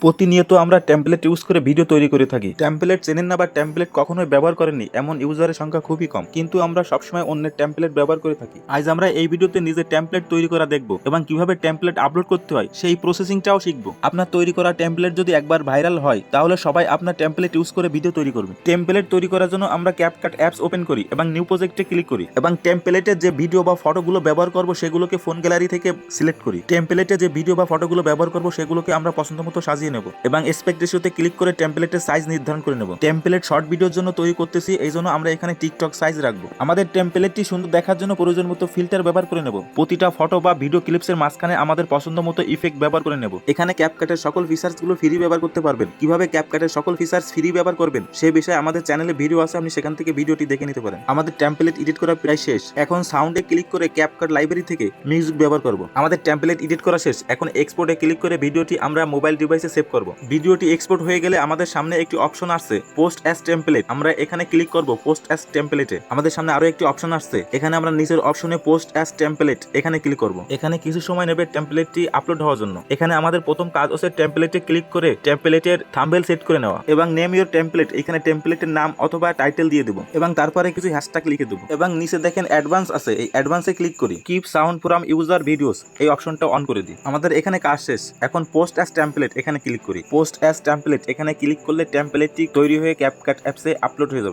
প্রতিনিয়ত আমরা template use করে ভিডিও তৈরি করে থাকি। টেমপ্লেট চেনেন না বা টেমপ্লেট কখনোই ব্যবহার করেননি এমন ইউজারের সংখ্যা খুবই কম, কিন্তু আমরা সবসময় অন্যের টেমপ্লেট ব্যবহার করে থাকি। আজ আমরা এই ভিডিওতে নিজের টেমপ্লেট তৈরি করা দেখব এবং কিভাবে টেমপ্লেট আপলোড করতে হয় সেই প্রসেসিংটাও শিখব। আপনার তৈরি করা টেমপ্লেট যদি একবার ভাইরাল হয় তাহলে সবাই আপনার টেমপ্লেট ইউজ করে ভিডিও তৈরি করবে। টেমপ্লেট তৈরি করার জন্য আমরা ক্যাপকাট অ্যাপস ওপেন করি এবং নিউ প্রজেক্টে ক্লিক করি এবং টেমপ্লেটের যে ভিডিও বা ফটোগুলো ব্যবহার করব সেগুলোকে ফোন গ্যালারি থেকে সিলেক্ট করি। টেমপ্লেটে যে ভিডিও বা ফটোগুলো ব্যবহার করব সেগুলোকে আমরা পছন্দ মতো সাজিয়ে নেব এবং অ্যাসপেক্ট রেশিওতে ক্লিক করে টেমপ্লেটের সাইজ নির্ধারণ করে নেব। টেমপ্লেট শর্ট ভিডিওর জন্য তৈরি করতেছি, এই জন্য আমরা এখানে টিকটক সাইজ রাখবো। আমাদের টেমপ্লেটটি সুন্দর দেখার জন্য প্রয়োজন মতো ফিল্টার ব্যবহার করে নেব। প্রতিটা ফটো বা ভিডিও ক্লিপসের মাঝখানে আমাদের পছন্দ মতো ইফেক্ট ব্যবহার করে নেব। এখানে ক্যাপকাটের সকল ফিচার্সগুলো ফ্রি ব্যবহার করতে পারবেন। কিভাবে ক্যাপকাটের সকল ফিচার্স ফ্রি ব্যবহার করবেন সে বিষয়ে আমাদের চ্যানেলে ভিডিও আছে, আপনি সেখান থেকে ভিডিওটি দেখে নিতে পারেন। আমাদের টেমপ্লেট এডিট করা প্রায় শেষ। এখন সাউন্ডে ক্লিক করে ক্যাপকাট লাইব্রেরি থেকে মিউজিক ব্যবহার করব। আমাদের টেমপ্লেট এডিট করা শেষ। এখন এক্সপোর্টে ক্লিক করে ভিডিওটি আমরা মোবাইল ডিভাইসে সেভ করব। ভিডিওটি এক্সপোর্ট হয়ে গেলে আমাদের সামনে একটি অপশন আসছে পোস্ট অ্যাজ টেমপ্লেট। আমরা এখানে ক্লিক করব পোস্ট অ্যাজ টেমপ্লেটে। আমাদের সামনে আরো একটি অপশন আসছে, এখানে আমরা নিচের অপশনে পোস্ট অ্যাজ টেমপ্লেট এখানে ক্লিক করব। এখানে কিছু সময় নেবে টেমপ্লেটটি আপলোড হওয়ার জন্য। এখানে আমাদের প্রথম কাজ হচ্ছে টেমপ্লেটে ক্লিক করে টেমপ্লেটের থাম্বনেল সেট করে নেওয়া এবং নেম ইওর টেমপ্লেট। এখানে টেমপ্লেটের নাম অথবা টাইটেল দিয়ে দেব এবং তারপরে কিছু হ্যাশট্যাগ লিখে দেব এবং নিচে দেখেন অ্যাডভান্স আছে, এই অ্যাডভান্সে ক্লিক করি keep sound from user videos এই অপশনটা অন করে দিই। আমাদের এখানে কাজ শেষ। এখন পোস্ট অ্যাজ টেমপ্লেট এখানে ক্লিক করি। পোস্ট অ্যাজ টেমপ্লেট এখানে ক্লিক করলে টেমপ্লেটটি তৈরি হয়ে ক্যাপকাট অ্যাপসে আপলোড হয়ে যাবে।